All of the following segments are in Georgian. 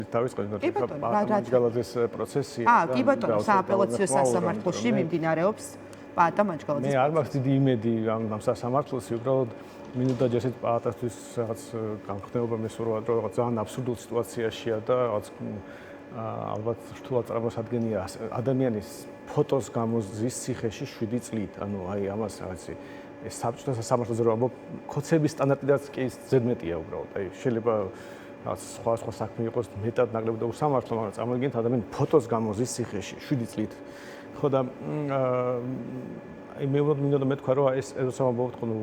თავის კი ბატონო, მაჯგალაძეს პროცესი კი ბატონო, სააპელაციო სასამართლოში მიმდინარეობს პაატა მაჯგალაძის. მე არ მაქვს დიდი იმედი ამ სასამართლოში, უბრალოდ მინუდა ჯერით პაატასთვის რაღაც განხდეობა მესურვად, რომ რაღაც ძალიან აბსურდულ სიტუაციაშია და რაღაც ალბათ რთულად წარმოსადგენია ადამიანის ფოტოს გამოზის ციხეში 7 წლით. ანუ აი ამას რაღაცი ეს საბჭოთა სასამართლოზე რომ ამბობ, ქოცების სტანდარტიდანაც კი ზედმეტია უბრალოდ. აი შეიძლება რაც სხვა საქმე იყოს მეტად ნაკლები და უსამართლო, მაგრამ წარმოგიდგენთ ადამიანი ფოტოს გამოზის ციხეში 7 წლით. ხო და აი მე მინდოდა მეთქვა რომ ეს როცა ვამბობთ ხოლმე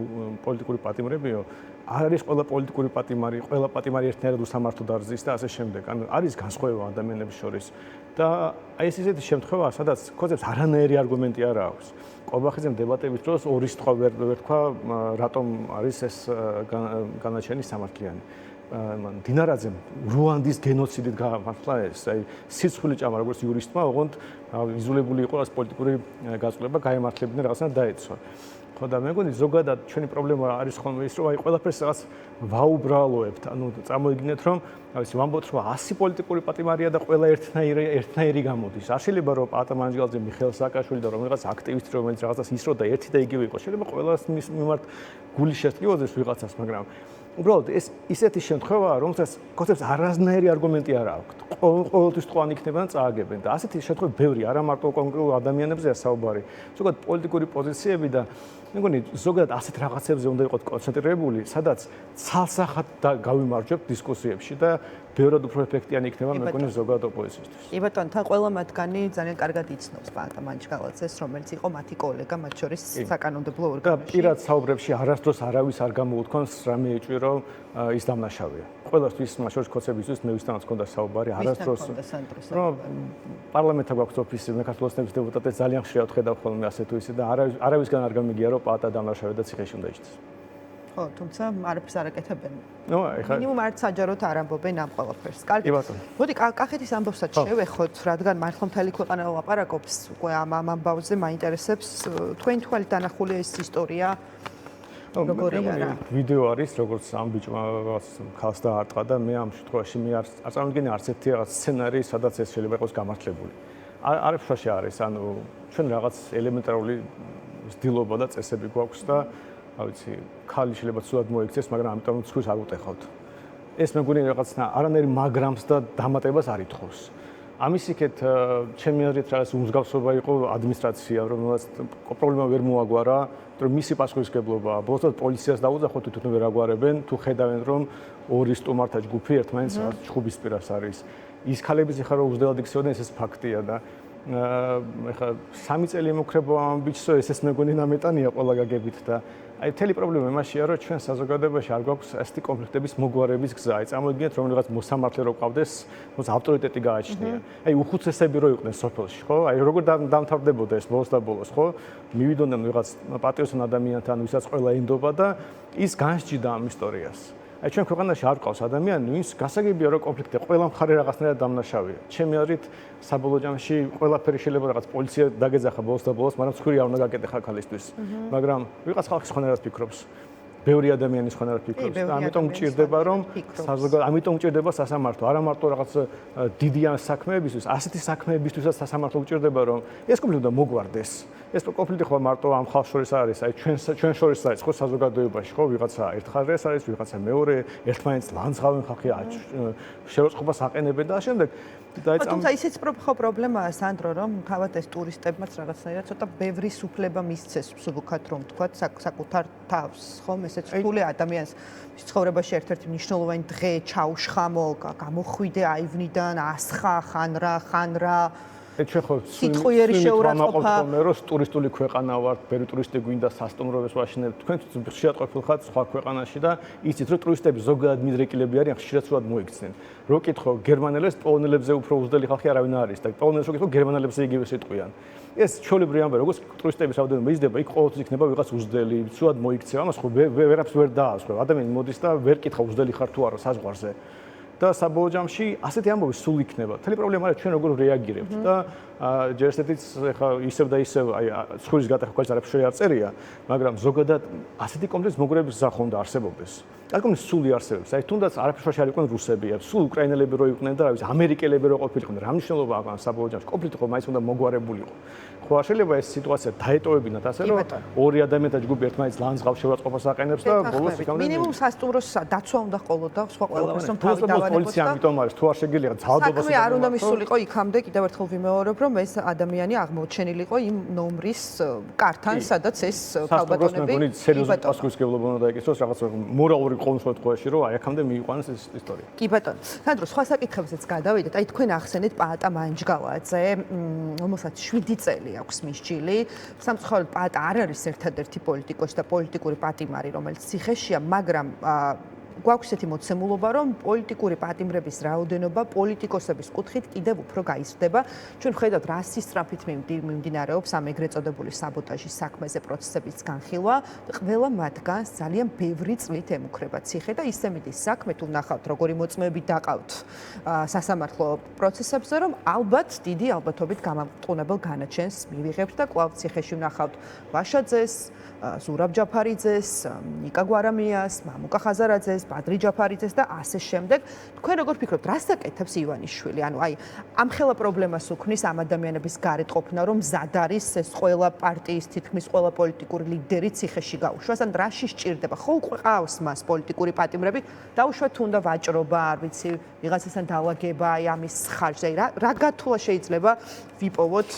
პოლიტიკური პატიმრებიო, არ არის ყველა პოლიტიკური პატიმარი, ყველა პატიმარი ერთნაირად უსამართლო დარზის და ასე შემდეგ. ანუ არის განსხვავება ადამიანების შორის და აი ეს ისეთი შემთხვევაა, სადაც ქოცებს არანაირი არგუმენტი არ აქვს. ყობახიძემ დებატების დროს ორი სიტყვა ვერ თქვა, რატომ არის ეს განაჩენი სამართლიანი. დინარაძემ რუანდის გენოციდით გამართლა ეს, აი სიცხვილი ჭამა როგორც იურისტმა, ოღონდ იზოლებული იყო ეს პოლიტიკური გაწოლება, გაემართლებინა რაღაცა დაეცვა. ხო და მე მგონი ზოგადად ჩვენი პრობლემა არის ხოლმე ის, რომ აი ყველაფერს რაღაც ვაუბრალოებთ. ანუ წამოიგინეთ, რომ ავიცი ვამბობთ, რომ 100 პოლიტიკური პატიმარია და ყველა ერთნაირი გამოდის. არ შეიძლება რომ პაატა მაჯგალაძე, მიხეილ სააკაშვილი და რომელიღაც აქტივისტი რომელიც რაღაცას ისროდა ერთი და იგივე იყო. შეიძლება ყველას მიმართ გული შესწრიოს ვიღაცას, მაგრამ უბრალოდ ეს ისეთი შემთხვევაა, რომელსაც ქოცებს არანაირი არგუმენტი არ აქვთ. ყოველთვის თხოვანი იქნება და წააგებენ და ასეთი შემთხვევები ბევრი, არა მარტო კონკრეტულ ადამიანებზეა საუბარი. ზოგადად პოლიტიკური პოზიციები და მე მგონი ზოგადად ასეთ რაღაცებზე უნდა იყოთ კონცენტრირებული, სადაც ცალსახად გავიმარჯვებთ დისკუსიებში და ბევრად უფრო ეფექტიანი იქნება მე მგონი ზოგადად ოპოზიციისთვის. კი ბატონო, თან ყველა მათგანი ძალიან კარგად იცნობს პაატა მაჯგალაძეს, რომელიც იყო მათი კოლეგა, მათ შორის საკანონმდებლო ორგანოში. და პირად საუბრებში არასდროს არავის არ გამოუთქვამს რამე ეჭვი, რომ ის დამნაშავეა. ყველასთვის, მათ შორის ქოცებისთვის მე ვისთანაც ჰქონდა საუბარი, არასდროს რომ პარლამენტთან გვაქვს ოფისი, მე ქართულ ოცნების დეპუტატებს ძალიან ხშირად ხედავ ხოლმე ასე თუ ისე და არავისგან არ გამიგია, რომ პაატა დამნაშავე და ციხეში უნდა იჯდეს. ხო, თუმცა არაფერს არ აკეთებენ. ნუ ეხლა მინიმუმ არც საჯაროდ არ ამბობენ ამ ყველაფერს. კი ბატონო. მოდი კახეთის ამბავსაც შევეხოთ, რადგან მართლა მთელი ქვეყანა ლაპარაკობს უკვე ამ ამბავზე, მაინტერესებს თქვენი თვალით დანახული ეს ისტორია. ვიდეო არის, როგორც ამ ბიჭმა ხალხს დაარტყა და მე ამ შემთხვევაში მე არ წარმოვიდგენია არც ერთი რაღაც სცენარი, სადაც ეს შეიძლება იყოს გამართლებული. არ ფშაში არის, ანუ ჩვენ რაღაც ელემენტარული ცდილობა და წესები გვაქვს და ავიცი, ხალი შეიძლება ცუდად მოიქცეს, მაგრამ ამიტომ ცხვირს არ უტეხავთ. ეს მე მგონი რაღაცნა არანაირი მაგრამს და დამატებას არ ითხოვს. ამის იქეთ ჩემი აზრით რაღაც უმსგავსობა იყო ადმინისტრაცია, რომელსაც პრობლემა ვერ მოაგვარა, რომ მისი პასუხისმგებლობა, ბოლოს პოლიციას დაუძახოთ თვითონ ვერ აგვარებენ, თუ ხედავენ რომ ორი სტუმართა ჯგუფი ერთმანეთს ჩხუბის პირას არის. ის ქალების ეხლა რომ უძველად იქცეოდნენ, ეს ფაქტია და ეხლა 3 წელი მოკრება ამ ბიჭსო, ეს მე მგონი ნამეტანია ყველა გაგებით და აი მთელი პრობლემა იმაშია, რომ ჩვენ საზოგადოებაში არ გვაქვს ასეთი კონფლიქტების მოგვარების გზა. აი წამოიგინეთ, რომ რაღაც მოსამართლე რო ყავდეს, მოც ავტორიტეტი გააჩნია. აი უხუცესები რო იყვნენ სოფელში, ხო? აი როგორ დამთავრდებოდა ეს ბოლოს და ბოლოს, ხო? მივიდოდნენ რაღაც პატრიოტულ ადამიანთან, ვისაც ყველა ენდობა და ის განსჯიდა ამ ისტორიას. აი ჩვენ ქვეყანაში არ ყავს ადამიანი, ვინც გასაგებია რომ კონფლიქტი ყველა მხარე რაღაცნაირად დამნაშავეა. ჩემი აზრით საბოლოო ჯამში ყველაფერი შეიძლება რაღაც პოლიცია დაგეძახა ბოლოს და ბოლოს, მაგრამ ცხვირი არ უნდა გაკეტეხა ხალისთვის. მაგრამ ვიღაც ხალხი სხვანაირად ფიქრობს. ბევრი ადამიანი სხვანაირად ფიქრობს და ამიტომ მჭირდება რომ ამიტომ მჭირდება სასამართლო, არა მარტო რაღაც დიდი საქმეებისთვის, ასეთი საქმეებისთვისაც სასამართლო მჭირდება რომ ეს კონფლიქტი უნდა მოგვარდეს. ეს კონფლიქტი ხო მარტო ამ ხალხს შორის არის, აი ჩვენ შორის არის ხო საზოგადოებაში, ხო ვიღაცა ერთხარეს არის, ვიღაცა მეორე, ერთმანეთს ლანძღავენ ხალხი, შეროცხობას აყენებენ და ამავდროულად თუმცა ისიც ხო პრობლემაა სანდრო, რომ თავად ეს ტურისტებმაც რაღაცნაირად ცოტა ბევრი სუფლება მისცეს მსუბუქად რომ თქვა საკუთარ თავს, ხომ ესეც რთული ადამიანს მის ცხოვრებაში ერთ-ერთი მნიშვნელოვანი დღე ჩაუშხამო, გამოხვიდე აივნიდან, ასხა ხან რა ჩვენ ხო სიტყვიერი შეურაცხყოფა რომ ტურისტული ქვეყანა ვართ, ბევრი ტურისტი გვინდა სასტუმროებს ვაშინებთ. თქვენ ხშირად ყოფილხართ სხვა ქვეყანაში და იცით რომ ტურისტები ზოგადად მიდრეკილები არიან, ხშირად სულად მოიქცნენ. რო კითხო გერმანელებს, პოლონელებზე უფრო უძველი ხალხი არავინ არ არის და პოლონელებს რო კითხო გერმანელებზე იგივე სიტყვიან. ეს ჩვეულებრივი ამბავი, როგორც ტურისტების რაოდენობა იზრდება, იქ ყოველთვის იქნება ვიღაც უძველი, სულად მოიქცევა, ამას ხო ვერაფერს ვერ დაასხვა. ადამიანი მოდის და ვერ კითხა უძველი ხარ თუ არა საზღვარზე. და საბოლოო ჯამში ასეთი ამბავი სულ იქნება. მთელი პრობლემა არის ჩვენ როგორ რეაგირებთ და ჯერ ესეთიც ეხა ისევ და ისევ აი ცხვირის გატეხვა ყოველთვის არაფერი არ წერია, მაგრამ ზოგადად ასეთი კომპლექსის მოგრების გზა ხომ და არსებობდეს. კანკომის სული არსებობს. აი თუნდაც არაფერში არ იყვნენ რუსები, სულ უკრაინელები რო იყვნენ და რა ვიცი, ამერიკელები რო ყოფილიყო, რა მნიშვნელობა აქვს საბოლოო ჯამში? კონფლიქტი ხო მაინც უნდა მოგვარებულიყო. ხო არ შეიძლება ეს სიტუაცია დაეტოვებინათ ასე რომ ორი ადამიანთა ჯგუფი ერთმანეთს ლანძღავს შეურაცხყოფას აყენებს და ბოლოს იქამდე მინიმუმ სასტუმროს დაცვა უნდა ყოლოდა სხვა ყველაფერს რომ თავი დავანებოთ. პოლიცია ამიტომ არის თუ არ შეგიძლია ძალადობას საქმე არ უნდა მისულიყო იქამდე კიდევ ერთხელ ვიმეორებ რომ ეს ადამიანი აღმოჩენილიყო იმ ნომრის კართან სადაც ეს ქალბატონები მეგონი სერიოზული პასუხისმგებლობა უნდა დაეკისროს რაღაც მორალური ყოველ შემთხვევაში რომ აი აქამდე მიიყვანოს ეს ისტორია. კი ბატონო. სანდრო სხვა საკითხებზეც გადავიდეთ. აი თქვენ ახსენეთ პაატა მანჯგალაძე, რომელსაც 7 წელი აქვს მისჯილი. სამწუხაროდ პაატა არ არის ერთადერთი პოლიტიკოსი და პოლიტიკური პატიმარი, რომელიც ციხეშია, მაგრამ გვაქვს ესეთი მოცემულობა, რომ პოლიტიკური პატიმრების რაოდენობა პოლიტიკოსების კუთხით კიდევ უფრო გაიზრდება. ჩვენ ვხედავთ, რა სისწრაფით მიმდინარეობს ამ ეგრეთ წოდებული საბოტაჟის საქმეზე პროცესების განხილვა. ყველა მათგანს ძალიან ბევრი წლით ემუქრება ციხე და ისე მიდის საქმე, თუ ნახავთ, როგორი მოწმეები დაყავთ სასამართლო პროცესებზე, რომ ალბათ დიდი ალბათობით გამამტყუნებელ განაჩენს მივიღებთ და კვლავ ციხეში ვნახავთ ვაშაძეს, ზურაბ ჯაფარიძეს, ნიკა გვარამიას, მამუკა ხაზარაძეს, ბადრი ჯაფარიძეს და ასე შემდეგ. თქვენ როგორ ფიქრობთ, რას აკეთებს ივანიშვილი? ანუ აი ამ ხელა პრობლემას უქმნის ამ ადამიანების გარეთ ყოფნა, რომ მზად არის ეს ყველა პარტიის თითქმის ყველა პოლიტიკური ლიდერი ციხეში გაუშვას, ან რაში სჭირდება? ხო უკვე ყავს მას პოლიტიკური პატიმრები, დაუშვათ თუნდა ვაჭრობა, არ ვიცი, ვიღაცასთან დაალაგება, აი ამის ხარჯზე. რა გათვლა შეიძლება ვიპოვოთ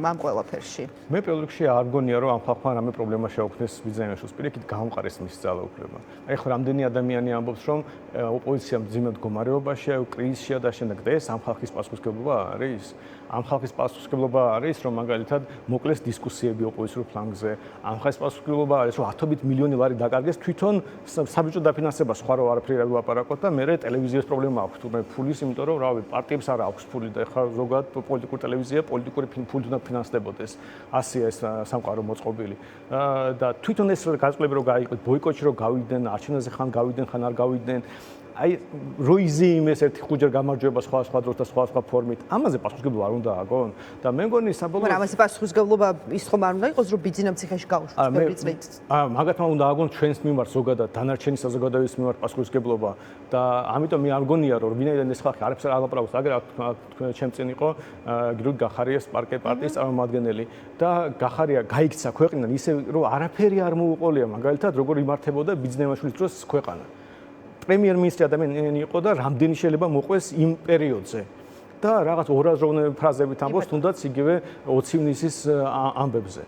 ამ ყველაფერში? მე პირველ რიგში არ გონია რომ ამ ხალხმა რამე პრობლემა შეუქმნეს ბიზნესის პირიქით გაამყარეს მის ძალაუფლება. აი ხო რამდენი ადამიანი ამბობს რომ ოპოზიცია მძიმე მდგომარეობაშია, კრიზისშია და შემდეგ და ეს ამ ხალხის პასუხისმგებლობა არის? ამ ხალხის პასუხისმგებლობა არის რომ მაგალითად მოკლეს დისკუსიები ოპოზიციურ ფლანგზე. ამ ხალხის პასუხისმგებლობა არის რომ 10 მილიონი ლარი დაკარგეს თვითონ საბიუჯეტო დაფინანსება სხვა რო არაფერი არ ვილაპარაკოთ და მე ტელევიზიის პრობლემა აქვს თუმცა ფულის იმიტომ რომ რავი პარტიებს არ აქვს ფული და ეხლა ზოგადად პოლიტიკური ტელევიზია პოლიტიკური ფულით უნდა ფინანსდებოდეს. ასია ეს სამყარო მოწყობილი. და თვითონ ეს გაზრდები რო გაიყვეთ, ბოიკოტში რო გავიდნენ, არჩევნებზე ხან გავიდნენ, ხან არ გავიდნენ. აი როიზი იმეს ერთი ხუჯერ გამარჯვება სხვა დროს და სხვა ფორმით. ამაზე პასუხისმგებლობა არ უნდა აგონ და მე მგონი საბოლოო მაგრამ ამაზე პასუხისმგებლობა ის ხომ არ უნდა იყოს რომ ბიძინამ ციხეში გაუშვას ბევრი წლით. მაგათმა უნდა აგონ ჩვენს მიმართ ზოგადად დანარჩენი საზოგადოების მიმართ პასუხისმგებლობა და ამიტომ მე არ გონია რომ ვინაიდან ეს ხალხი არაფერს არ აპარაკობს, აგერ თქვენ ჩემ წინ იყო გიორგი გახარიას პარტიის წარმომადგენელი და გახარია გაიქცა ქვეყნიდან ისე რომ არაფერი არ მოუყოლია მაგალითად როგორ იმართებოდა ბიძინამაშვილის დროს ქვეყანა. პრემიერ-მინისტრი ადამიანი იყო და რამდენი შეიძლება მოყვეს იმ პერიოდზე და რაღაც ორაზროვნე ფრაზებით ამბობს თუნდაც იგივე 20 ივნისის ამბებზე.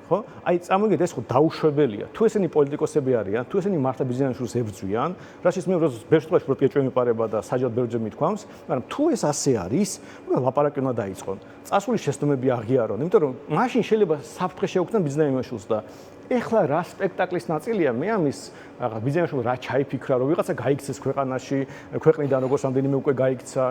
ხო? აი წამოგიდეთ ეს ხო დაუშვებელია. თუ ესენი პოლიტიკოსები არიან, თუ ესენი მართლა ბიზნესშულს ებრძვიან, რაშიც მე ბევრ შემთხვევაში პროტესტი მიპარება და საჯად ბევრჯერ მithქვამს, მაგრამ თუ ეს ასე არის, ლაპარაკი უნდა დაიწყონ. წასული შეცდომები აღიარონ, იმიტომ რომ მაშინ შეიძლება საფრთხე შეუქმნან ბიზნესშულს და ეხლა რა სპექტაკლის ნაწილია მე ამის ბიზნესშულ რა ჩაიფიქრა რომ ვიღაცა გაიქცეს ქვეყანაში ქვეყნიდან როგორც რამდენიმე უკვე გაიქცა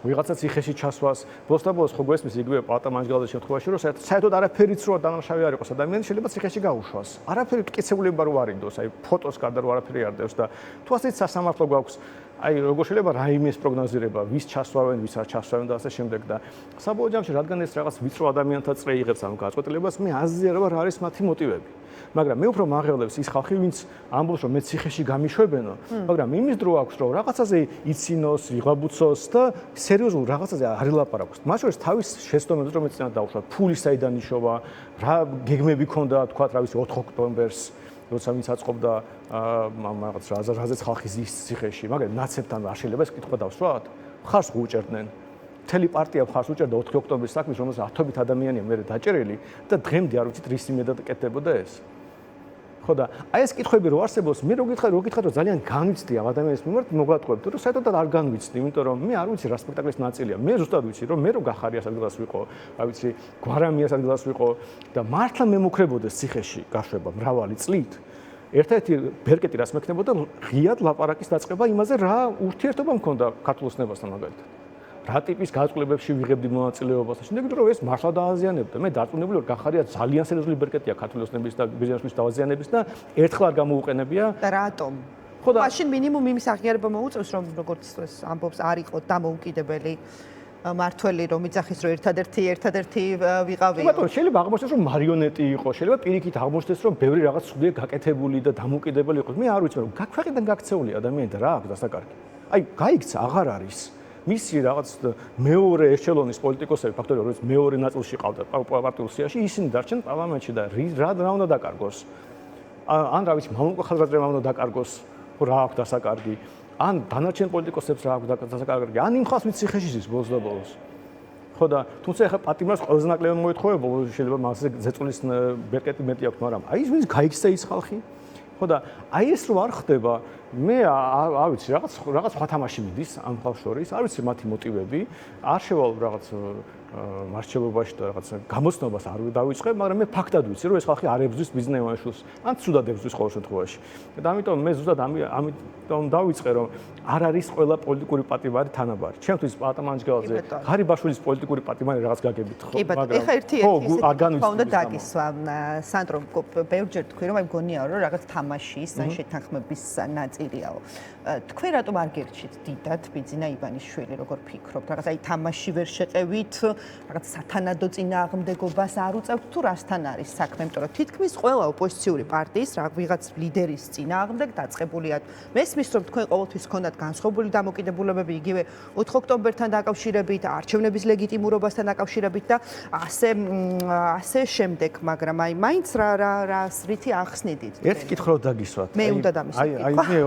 ვიღაცა ციხეში ჩასვას ბოლოს ხო გვესმის იგივე პაატა მანჯგალაძის შემთხვევაში რომ საერთოდ არაფერიც რო დანაშავე არ იყოს ადამიანი შეიძლება ციხეში გაუშვას არაფერი მტკიცებულება რო არ ინდოს აი ფოტოს გარდა რო არაფერი არ დევს და თუ ასეთ სასამართლო გვაქვს აი როგორ შეიძლება რაიმეს პროგნოზირება ვის ჩასვავენ ვის არ ჩასვავენ და ასე შემდეგ და საბოლოო ჯამში რადგან ეს რაღაც ვიწრო ადამიანთა წრე იღებს ამ გაწყვეტილებას მე აზრია რა არის მათი მოტივები მაგრამ მე უფრო მაღელებს ის ხალხი ვინც ამბობს რომ მე ციხეში გამიშვებენო მაგრამ იმის დრო აქვს რომ რაღაცაზე იცინოს ვიღაბუცოს და სერიოზულ რაღაცაზე არ ელაპარაკოს მათ შორის თავის შეცდომებს რომ ეწინა დაუშვა ფული საიდან იშოვა რა გეგმები ქონდა თქვა რა ვიცი 4 ოქტომბერს როცა ვინც აწყობდა რაღაც რაზეც ხალხი ზის ციხეში მაგრამ ნაცებთან არ შეიძლება ეს კითხვა დავსვათ ხარს უჭერდნენ მთელი პარტია ხარს უჭერდა 4 ოქტომბრის საქმის რომელსაც ათობით ადამიანია მე დაჭერილი და დღემდე არ ვიცით რის იმედად კეთდებოდა ეს ხო და აი ეს კითხვები რო არსებობს მე რო გითხარ რომ ძალიან განვიცდი ამ ადამიანის მიმართ მოგატყუებთ რომ საერთოდ არ განვიცდი იმიტომ რომ მე არ ვიცი რა სპექტაკლის ნაწილია მე ზუსტად ვიცი რომ მე რო გახარიას ადგილას ვიყო რა ვიცი გვარამიას ადგილას ვიყო და მართლა მე მოკრებოდეს ციხეში გაშვება მრავალი წლით ერთ-ერთი ბერკეტი რას მექნებოდა ღიად ლაპარაკის დაწყება იმაზე რა ურთიერთობა მქონდა ქართულ ოცნებასთან მაგალითად რა ტიპის გაწყვეტილებებში ვიღებდი მონაწილეობას და შემდეგ რომ ეს მართლა დააზიანებდა მე დარწმუნებული ვარ გახარია ძალიან სერიოზული ბერკეტია ქართული ოცნების და ბიზნესის დავაზიანების და ერთხელ არ გამოუყენებია და რატომ ხო და მაშინ მინიმუმ იმის აღიარება მოუწევს, რომ როგორც ეს ამბობს, არ იყო დამოუკიდებელი მართველი, რომ იცახის რომ ერთადერთი ვიყავიო. ბატონო, შეიძლება აღმოჩნდეს, რომ მარიონეტი იყო, შეიძლება პირიქით აღმოჩნდეს, რომ ბევრი რაღაც სულია გაკეთებული და დამოუკიდებელი იყო. მე არ ვიცი, რომ ქვეყნიდან გაქცეული ადამიანი და რა აქვს დასაკარგი. აი, გაიქცა, აღარ არის. მისი რაღაც მეორე ეშელონის პოლიტიკოსები ფაქტორია, რომელიც მეორე ნაწილში ყავდა პარტიულ სიაში, ისინი დარჩენ პარლამენტში და რა უნდა დაკარგოს? ან რა ვიცი, მამუკა ხაზგაზრებმა უნდა დაკარგოს, რა აქვს დასაკარგი? ან დანარჩენ პოლიტიკოსებს რა აქვს დასაკარგი? ან იმ ხალხს ვინც ციხეში ზის ბოლოს და ბოლოს. ხო და თუმცა ახლა პატიმრას ყველაზე ნაკლები მოეთხოვება, შეიძლება მასზე ზეწოლის ბერკეტი მეტი აქვს, მაგრამ აი ის ვინც გაიქცა ის ხალხი? ხო და აი ეს რო არ ხდება, მე არ ვიცი, რაღაც სხვა თამაში მიდის ამ ხალხს შორის, არ ვიცი მათი მოტივები, არ შევალ რაღაც მარჩელობაში და რაღაც გამოცნობას არ დავიწყებ, მაგრამ მე ფაქტად ვიცი, რომ ეს ხალხი არ ებრძვის ბიზნეს იმაშულს, ან ცუდად ებრძვის ყოველ შემთხვევაში. და ამიტომ მე ზუსტად ამიტომ დავიწყე, რომ არ არის ყველა პოლიტიკური პატიმარი თანაბარი. ჩემთვის პატამანჯგალაძე, ღარიბაშვილის პოლიტიკური პატიმარი რაღაც გაგებით ხო, მაგრამ ეხა ერთი უნდა დაგისვა. სანდრო, ბევრჯერ თქვი, რომ აი მგონია, რომ რაღაც თამაშის ან შეთანხმების ნაწილია. თქვენ რატომ არ გერჩით დიდად ბიძინა ივანიშვილი, როგორ ფიქრობთ? რაღაც აი თამაში ვერ შეყევით, რაღაც სათანადო წინააღმდეგობას არ უწევთ თუ რასთან არის საქმე, იმიტომ რომ თითქმის ყველა ოპოზიციური პარტიის ვიღაც ლიდერის წინააღმდეგ დაწყებულიათ. მესმის რომ თქვენ ყოველთვის გქონდათ განსხვავებული დამოკიდებულებები, იგივე 4 ოქტომბერთან დაკავშირებით, არჩევნების ლეგიტიმურობასთან დაკავშირებით და ასე შემდეგ, მაგრამ აი მაინც რითი ახსნიდით? ერთი კითხვა დაგისვათ. მე უნდა დამისვათ. აი მე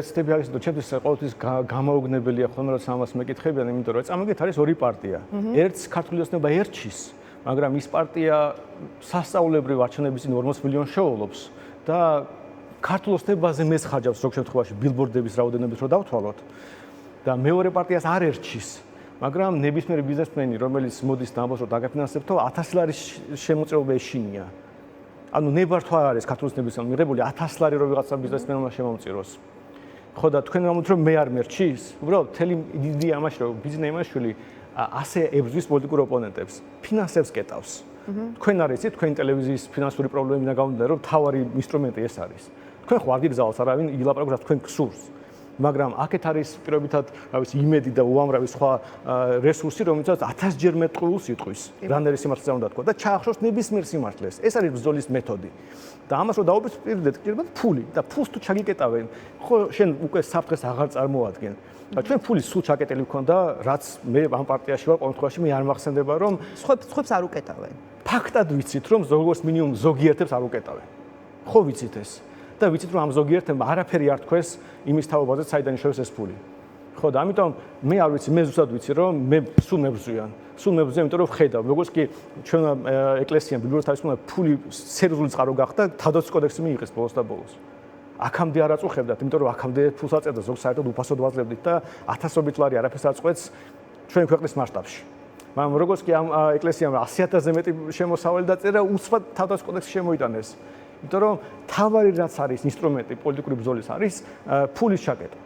ვეცდები არის, ჩემთვის ყოველთვის გამოუგნებელია ხოლმე რომ ამას მეკითხებიან, იმიტომ რომ წამოგეთ არის ორი პარტია. ერთს ქართული ოცნება ერჩის, მაგრამ ის პარტია სასწაულებრივ არჩევნების წინ 40 მილიონს შეულობს და ქართულ ოცნებაზე მეც ხარჯავს ზოგ შემთხვევაში ბილბორდების რაოდენობით რო დავთვალოთ და მეორე პარტიას არ ერჩის, მაგრამ ნებისმიერი ბიზნესმენი, რომელიც მოდის და ამბობს რომ დაგაფინანსებთო 1000 ლარის შემოწეობა ეშინია. ანუ ნებართვა არის ქართულ ოცნებისგან მიღებული 1000 ლარი რო ვიღაცა ბიზნესმენმა შემომწიროს. ხო და თქვენ ამბობთ რომ მე არ მერჩის? უბრალოდ თელი იდეა ამაში რომ ბიზნეს იმაშვილი ასე ებრძვის პოლიტიკურ ოპონენტებს, ფინანსებს კეტავს. თქვენ არ იცით, თქვენ ტელევიზიის ფინანსური პრობლემებიდან გამომდინარე, რომ თავარი ინსტრუმენტი ეს არის. თქვენ ხო არ გიგზავნოთ არავინ ილაპარაკოს თქვენ გსურს. მაგრამ აქეთ არის პირობითად, რა ვიცი, იმედი და უამრავი სხვა რესურსი, რომელსაც 1000 ჯერ მეტყუილს იტყვის. რანერი სიმართლეა უნდა თქვა და ჩაახშოს ნებისმიერ სიმართლეს. ეს არის ბრძოლის მეთოდი. და ამას რო დაუპირისპირდეთ, კიდევ ფული და ფულს თუ ჩაგიკეტავენ, ხო შენ უკვე საფრთხეს აღარ წარმოადგენ. და ჩვენ ფულის სულ ჩაკეტილი გქონდა, რაც მე ამ პარტიაში ვარ, ყოველ შემთხვევაში მე არ მახსენდება, რომ სხვებს არ უკეტავენ. ფაქტად ვიცით, რომ როგორც მინიმუმ ზოგიერთებს არ უკეტავენ. ხო ვიცით ეს. და ვიცით რომ ამ ზოგიერთებმა არაფერი არ თქვეს იმის თაობაზე, საიდან იშოვეს ეს ფული. ხო და ამიტომ მე არ ვიცი, მე ზუსტად ვიცი რომ მე სულ მებრძვიან, იმიტომ რომ ვხედავ, როგორც კი ჩვენ ეკლესიამ ბიბლიოთეკას თავისუფლად ფული სერიოზული წყარო გახდა, თავდაცვის კოდექსი მიიღეს ბოლოს და ბოლოს. აქამდე არ აწუხებდათ, იმიტომ რომ აქამდე ფულს აწევდა ზოგ საერთოდ უფასოდ ვაძლევდით და ათასობით ლარი არაფერს არ წყვეტს ჩვენ ქვეყნის მასშტაბში. მაგრამ როგორც კი ამ ეკლესიამ 100,000-ზე მეტი შემოსავალი დაწერა, უცბად თავდაცვის კოდექსი შემოიტანეს. იმიტომ რომ თავარი რაც არის ინსტრუმენტი პოლიტიკური ბრძოლის არის ფულის ჩაკეტვა.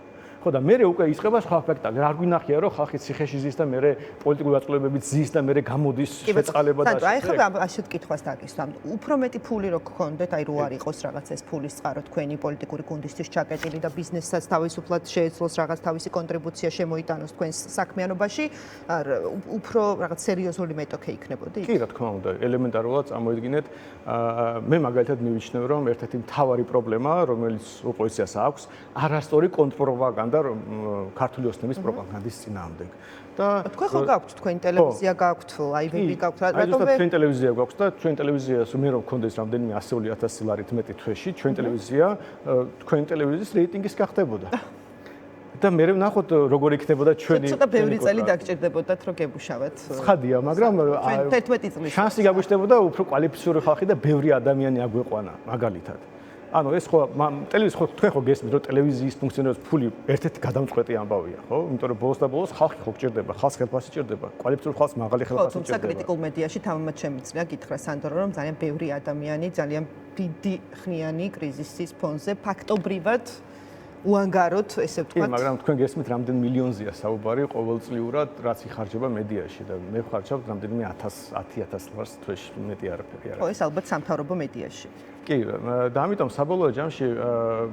ხო და მე უკვე იწყება სხვა სპექტაკლი. არ გვინახია რომ ხალხი ციხეში ზის და მე პოლიტიკური დაწვრილებებით ზის და მე გამოდის შეწყალება და აი ხა ასეთ კითხვას დაგისვამ. უფრო მეტი ფული რო გქონდეთ, აი რო არ იყოს რაღაც ეს ფულის წყარო თქვენი პოლიტიკური გუნდისთვის ჩაკეტილი და ბიზნესსაც თავისუფლად შეეძლოს რაღაც თავისი კონტრიბუცია შემოიტანოს თქვენს საქმიანობაში, უფრო რაღაც სერიოზული მეტოქე იქნებოდი? კი, რა თქმა უნდა, ელემენტარულად წარმოიდგინეთ, მე მაგალითად მივიჩნევ რომ ერთ-ერთი მთავარი პრობლემა, რომელიც ოპოზიციას აქვს, არასწორი კონტრპროპაგანდა ქართული ოცნების პროპაგანდის წინააღმდეგ. და თქვენ ხო გაქვთ თქვენი ტელევიზია გაქვთ, აივები გაქვთ, რატომ თქვენ ტელევიზია გვაქვს და თქვენ ტელევიზიას მე რომ მქონდეს რამდენიმე 100,000 ლარით მეტი თვეში, თქვენ ტელევიზია თქვენ ტელევიზიის რეიტინგის გახდებოდა. და მე ვნახოთ როგორ იქნებოდა ჩვენი ცოტა ბევრი წელი დაგჭირდებოდათ რომ გებუშავეთ. ცხადია, მაგრამ 11 წლის შანსი გაგვიშდებოდა უფრო კვალიფიციური ხალხი და ბევრი ადამიანი აგვეყვანა მაგალითად. ანუ ეს ხო ტელევიზია ხო თქვენ ხო გესმით რომ ტელევიზიის ფუნქციონირების ფული ერთ-ერთი გადამწყვეტი ამბავია, ხო? იმიტომ რომ ბოლოს და ბოლოს ხალხი ხო გჭირდება, ხალხს ხელფასი ჭირდება, კვალიფიციური ხალხს მაღალი ხელფასი ჭირდება. თუმცა კრიტიკულ მედიაში თამამად შემიძლია გითხრა სანდრო რომ ძალიან ბევრი ადამიანი ძალიან დიდი ხნიანი კრიზისის ფონზე ფაქტობრივად უანგაროთ, ესე ვთქვათ. კი, მაგრამ თქვენ გესმით რამდენ მილიონზეა საუბარი ყოველწლიურად, რაც იხარჯება მედიაში და მე ვხარჯავ რამდენიმე 10,000 ლარს თვეში, მეტი არაფერი არა. ხო, ეს ალბათ სამთავრობო მედიაში. კი, და ამიტომ საბოლოო ჯამში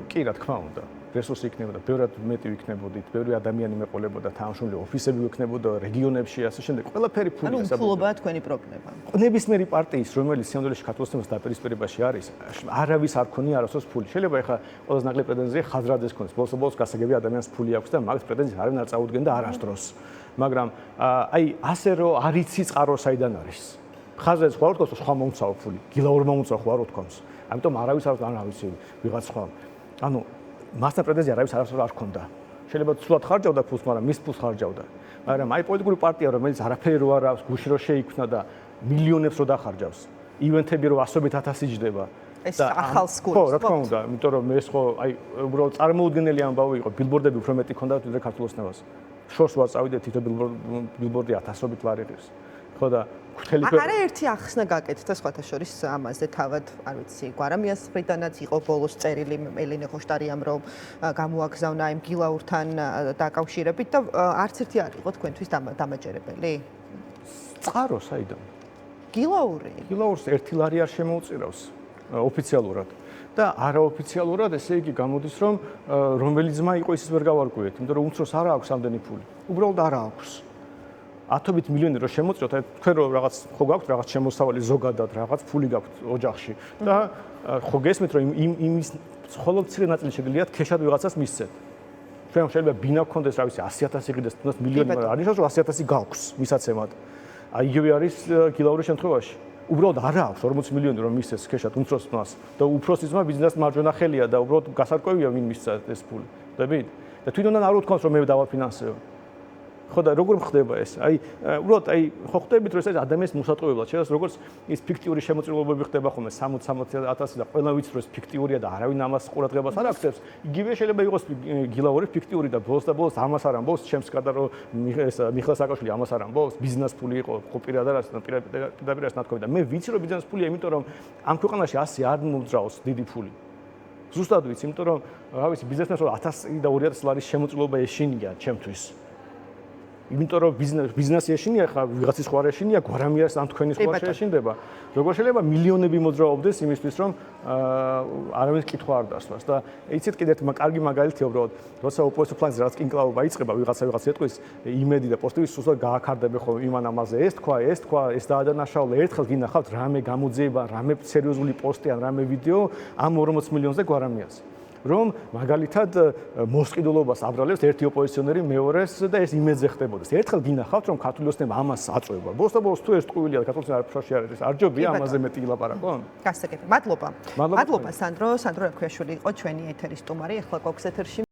კი რა თქმა უნდა, რესურსი იქნებოდა, ბევრად მეტი ვიქნებოდით, ბევრი ადამიანი მეყოლებოდა, თანამშრომლები, ოფისები ვიქნებოდა რეგიონებში, ასე შემდეგ. ყველაფერი ფულია საბოლოოდ. ანუ უფულობაა თქვენი პრობლემა. ნებისმიერი პარტიის, რომელიც სინამდვილეში ქართულოსნებას დაპირისპირებაში არის, არავის არ ქონია არასდროს ფული. შეიძლება ეხლა ყველაზე ნაკლები პრეტენზია ხაზრაძეს ქონდეს. ბოლოს გასაგები ადამიანს ფული აქვს და მაგის პრეტენზიას არავინ არ წაუდგენდა არასდროს. მაგრამ აი ასე რომ არ იცი წყარო საიდან არის. ხაზრაძეს ხო არ თქოს სხვა მომცაო ფული, გილაურმა მომცაო ხო არ თქოს. ამიტომ არავის არ ვიცი ვიღაც სხვა. ანუ მასთან პრეტენზია არავის არასდროს არ ქონდა. შეიძლება ცუდად ხარჯავდა ფულს, მაგრამ მის ფულს ხარჯავდა. მაგრამ აი პოლიტიკური პარტია, რომელიც არაფერი რო არ აქვს, გუში რო შეიქმნა და მილიონებს რო დახარჯავს, ივენთები რო ასობით ათასი ჯდება. ეს ახალს გულს. ხო, რა თქმა უნდა, იმიტომ რომ ეს ხო აი უბრალოდ წარმოუდგენელი ამბავი იყო, ბილბორდები უფრო მეტი ქონდა ვიდრე ქართულოსნებას. შორს ვარ წავიდე თითო ბილბორდი ათასობით ლარი ღირს. ხო და არა ერთი ახსნა გაკეთდა სხვათა შორის ამაზე თავად, არ ვიცი, გვარამიას მხრიდანაც იყო ბოლოს წერილი ელენე ხოშტარიამ რომ გამოაგზავნა იმ გილაურთან დაკავშირებით და არც ერთი არ იყო თქვენთვის დამაჯერებელი? წყარო საიდან? გილაური. გილაურს 1 ლარი არ შემოუწირავს ოფიციალურად. და არაოფიციალურად ესე იგი გამოდის რომ რომელი ძმა იყო ისიც ვერ გავარკვიეთ, იმიტომ რომ უმცროს არ აქვს ამდენი ფული. უბრალოდ არ აქვს. ათობით მილიონი რო შემოწიოთ, აი თქვენ რო რაღაც ხო გაქვთ რაღაც შემოსავალი ზოგადად, რაღაც ფული გაქვთ ოჯახში და ხო გესმით რომ იმის მხოლოდ მცირე ნაწილი შეგიძლიათ ქეშად ვიღაცას მისცეთ. ჩვენ შეიძლება ბინა გქონდეს რა ვიცი 100.000 იყიდეს, თუნდაც მილიონი, მაგრამ არ ნიშნავს რომ 100.000 გაქვს მისაცემად. აი იგივე არის გილაურის შემთხვევაში. უბრალოდ არ აქვს 40 მილიონი რომ მისცეს ქეშად უმცროს მას და უფროსი ძმა ბიზნეს მარჯვენა ხელია და უბრალოდ გასარკვევია ვინ მისცა ეს ფული. ხვდებით? და თვითონან არ უთქვამს რომ მე დავაფინანსებ. ხო და როგორ ხდება ეს? აი უბრალოდ აი ხო ხვდებით რომ ეს ადამიანის მოსატყუებლად შეიძლება როგორც ის ფიქტიური შემოწირულობები ხდება ხოლმე 60-70.000 და ყველა ვიცი რომ ეს ფიქტიურია და არავინ ამას ყურადღებას არ აქცევს. იგივე შეიძლება იყოს გილაური ფიქტიური და ბოლოს და ბოლოს ამას არ ამბობს, ჩემს გარდა რომ ეს მიხეილ სააკაშვილი ამას არ ამბობს, ბიზნეს ფული იყო, ხო პირდაპირ არის ნათქვამი და მე ვიცი რომ ბიზნეს ფულია, იმიტომ რომ ამ ქვეყანაში ასე არ მომძრაობს დიდი ფული. ზუსტად ვიცი, იმიტომ რომ რა ვიცი ბიზნესმენს 1000 და 2000 ლარის შემოწირულობა ეშინია ჩემთვის. იმიტომ რომ ბიზნესი ეშინია, ხა ვიღაცის ხوار ეშინია, გვარამიას ან თქვენის ხوار შეეშინდება. როგორ შეიძლება მილიონები მოძრაობდეს იმისთვის, რომ არავის კითხვა არ დასვას და იცით კიდევ კარგი მაგალითია უბრალოდ, როცა ოპოზიციურ ფლანგზე რაც კინკლაობა იწყება, ვიღაცა ეტყვის იმედი და პოსტივი სუსტად გააქარდები ხო იმან ამაზე, ეს თქვა, ეს დაადანაშაულა, ერთხელ გინახავთ რამე გამოძიება, რამე სერიოზული პოსტი ან რამე ვიდეო ამ 40 მილიონზე გვარამიას. რომ მაგალითად მოსყიდულობას აბრალებს ერთი ოპოზიციონერი მეორეს და ეს იმედზე ხდებოდეს. ერთხელ გინახავთ რომ ქართული ოცნება ამას აწვევა. ბოლოს და ბოლოს თუ ეს ტყუილია და ქართული ოცნება არაფერში არ არის, არ ჯობია ამაზე მეტი ილაპარაკო? გასაგები. მადლობა. მადლობა სანდრო. სანდრო რაქუიაშვილი იყო ჩვენი ეთერის სტუმარი. ახლა გვაქვს ეთერში